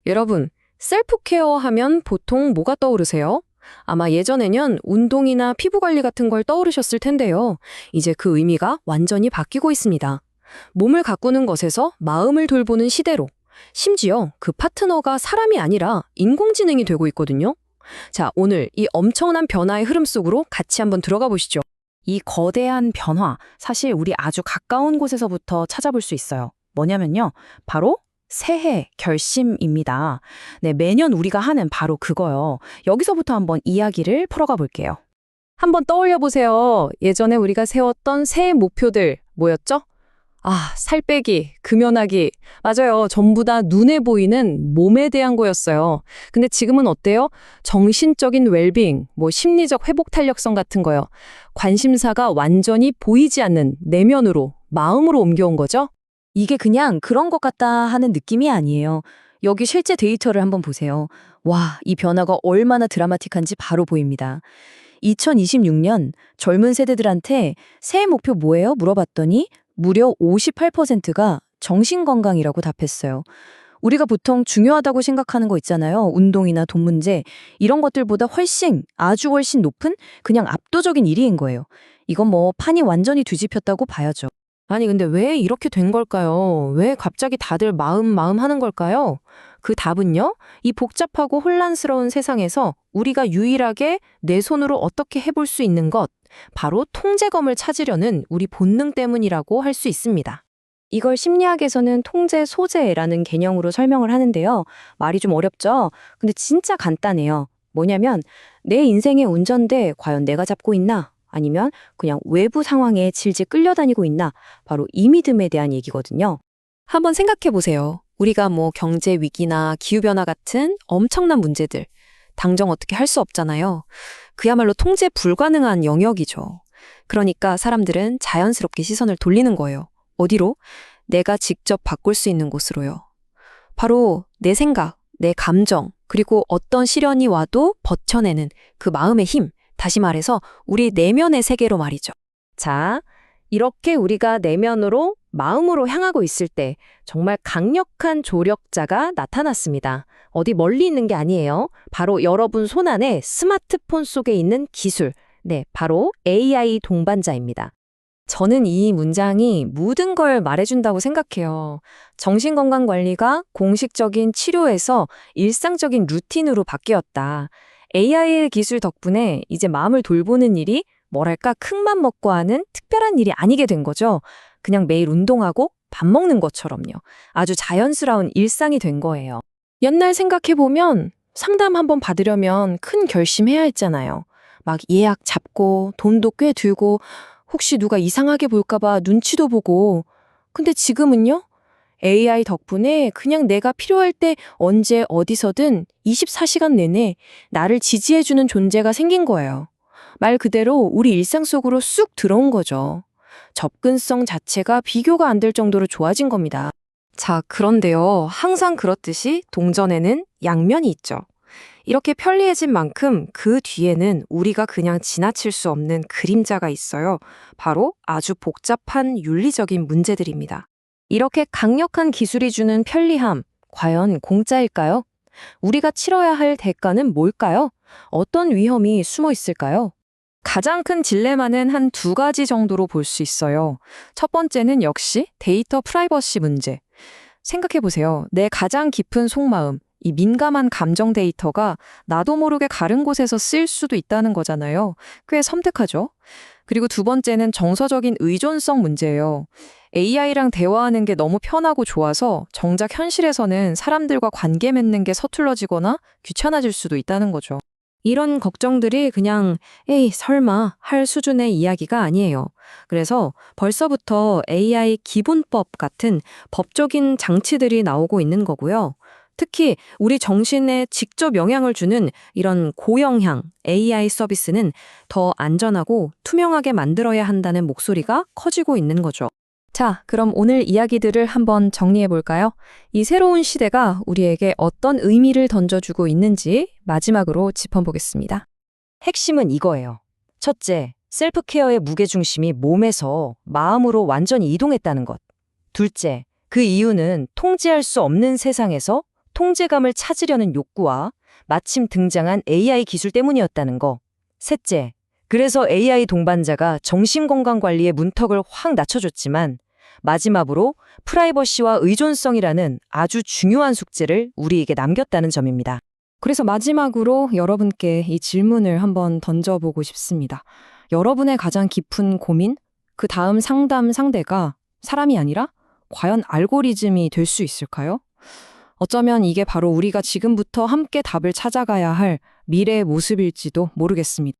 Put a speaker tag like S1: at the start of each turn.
S1: 여러분, 셀프케어 하면 보통 뭐가 떠오르세요? 아마 예전에는 운동이나 피부 관리 같은 걸 떠오르셨을 텐데요. 이제 그 의미가 완전히 바뀌고 있습니다. 몸을 가꾸는 것에서 마음을 돌보는 시대로, 심지어 그 파트너가 사람이 아니라 인공지능이 되고 있거든요. 자, 오늘 이 엄청난 변화의 흐름 속으로 같이 한번 들어가 보시죠.
S2: 이 거대한 변화, 사실 우리 아주 가까운 곳에서부터 찾아볼 수 있어요. 뭐냐면요. 바로 새해 결심입니다. 네, 매년 우리가 하는 바로 그거요. 여기서부터 한번 이야기를 풀어가 볼게요.
S1: 한번 떠올려 보세요. 예전에 우리가 세웠던 새해 목표들 뭐였죠? 살 빼기, 금연하기. 맞아요. 전부 다 눈에 보이는 몸에 대한 거였어요. 근데 지금은 어때요? 정신적인 웰빙, 심리적 회복 탄력성 같은 거요. 관심사가 완전히 보이지 않는 내면으로, 마음으로 옮겨온 거죠?
S2: 이게 그냥 그런 것 같다 하는 느낌이 아니에요. 여기 실제 데이터를 한번 보세요. 와, 이 변화가 얼마나 드라마틱한지 바로 보입니다. 2026년 젊은 세대들한테 새해 목표 뭐예요? 물어봤더니 무려 58%가 정신건강이라고 답했어요. 우리가 보통 중요하다고 생각하는 거 있잖아요. 운동이나 돈 문제. 이런 것들보다 아주 훨씬 높은 그냥 압도적인 1위인 거예요. 이건 판이 완전히 뒤집혔다고 봐야죠.
S1: 아니, 근데 왜 이렇게 된 걸까요? 왜 갑자기 다들 마음 하는 걸까요? 그 답은요, 이 복잡하고 혼란스러운 세상에서 우리가 유일하게 내 손으로 어떻게 해볼 수 있는 것, 바로 통제검을 찾으려는 우리 본능 때문이라고 할 수 있습니다.
S2: 이걸 심리학에서는 통제 소재라는 개념으로 설명을 하는데요. 말이 좀 어렵죠? 근데 진짜 간단해요. 뭐냐면 내 인생의 운전대 과연 내가 잡고 있나? 아니면 그냥 외부 상황에 질질 끌려다니고 있나? 바로 이 믿음에 대한 얘기거든요.
S1: 한번 생각해 보세요. 우리가 경제 위기나 기후변화 같은 엄청난 문제들, 당장 어떻게 할 수 없잖아요. 그야말로 통제 불가능한 영역이죠. 그러니까 사람들은 자연스럽게 시선을 돌리는 거예요. 어디로? 내가 직접 바꿀 수 있는 곳으로요. 바로 내 생각, 내 감정, 그리고 어떤 시련이 와도 버텨내는 그 마음의 힘, 다시 말해서 우리 내면의 세계로 말이죠. 자, 이렇게 우리가 내면으로, 마음으로 향하고 있을 때 정말 강력한 조력자가 나타났습니다. 어디 멀리 있는 게 아니에요. 바로 여러분 손안에 스마트폰 속에 있는 기술, 네, 바로 AI 동반자입니다. 저는 이 문장이 모든 걸 말해준다고 생각해요. 정신건강관리가 공식적인 치료에서 일상적인 루틴으로 바뀌었다. AI의 기술 덕분에 이제 마음을 돌보는 일이 큰맘 먹고 하는 특별한 일이 아니게 된 거죠. 그냥 매일 운동하고 밥 먹는 것처럼요. 아주 자연스러운 일상이 된 거예요. 옛날 생각해보면 상담 한번 받으려면 큰 결심해야 했잖아요. 막 예약 잡고 돈도 꽤 들고 혹시 누가 이상하게 볼까봐 눈치도 보고. 근데 지금은요? AI 덕분에 그냥 내가 필요할 때 언제 어디서든 24시간 내내 나를 지지해주는 존재가 생긴 거예요. 말 그대로 우리 일상 속으로 쑥 들어온 거죠. 접근성 자체가 비교가 안 될 정도로 좋아진 겁니다. 자, 그런데요. 항상 그렇듯이 동전에는 양면이 있죠. 이렇게 편리해진 만큼 그 뒤에는 우리가 그냥 지나칠 수 없는 그림자가 있어요. 바로 아주 복잡한 윤리적인 문제들입니다. 이렇게 강력한 기술이 주는 편리함, 과연 공짜일까요? 우리가 치러야 할 대가는 뭘까요? 어떤 위험이 숨어 있을까요? 가장 큰 딜레마는 한 두 가지 정도로 볼 수 있어요. 첫 번째는 역시 데이터 프라이버시 문제. 생각해보세요. 내 가장 깊은 속마음, 이 민감한 감정 데이터가 나도 모르게 다른 곳에서 쓰일 수도 있다는 거잖아요. 꽤 섬뜩하죠? 그리고 두 번째는 정서적인 의존성 문제예요. AI랑 대화하는 게 너무 편하고 좋아서 정작 현실에서는 사람들과 관계 맺는 게 서툴러지거나 귀찮아질 수도 있다는 거죠. 이런 걱정들이 그냥 에이 설마 할 수준의 이야기가 아니에요. 그래서 벌써부터 AI 기본법 같은 법적인 장치들이 나오고 있는 거고요. 특히 우리 정신에 직접 영향을 주는 이런 고영향 AI 서비스는 더 안전하고 투명하게 만들어야 한다는 목소리가 커지고 있는 거죠. 자, 그럼 오늘 이야기들을 한번 정리해 볼까요? 이 새로운 시대가 우리에게 어떤 의미를 던져주고 있는지 마지막으로 짚어보겠습니다. 핵심은 이거예요. 첫째, 셀프케어의 무게중심이 몸에서 마음으로 완전히 이동했다는 것. 둘째, 그 이유는 통제할 수 없는 세상에서
S2: 통제감을 찾으려는 욕구와 마침 등장한 AI 기술 때문이었다는 거. 셋째, 그래서 AI 동반자가 정신건강관리의 문턱을 확 낮춰줬지만 마지막으로 프라이버시와 의존성이라는 아주 중요한 숙제를 우리에게 남겼다는 점입니다.
S1: 그래서 마지막으로 여러분께 이 질문을 한번 던져보고 싶습니다. 여러분의 가장 깊은 고민? 그 다음 상담 상대가 사람이 아니라 과연 알고리즘이 될 수 있을까요? 어쩌면 이게 바로 우리가 지금부터 함께 답을 찾아가야 할 미래의 모습일지도 모르겠습니다.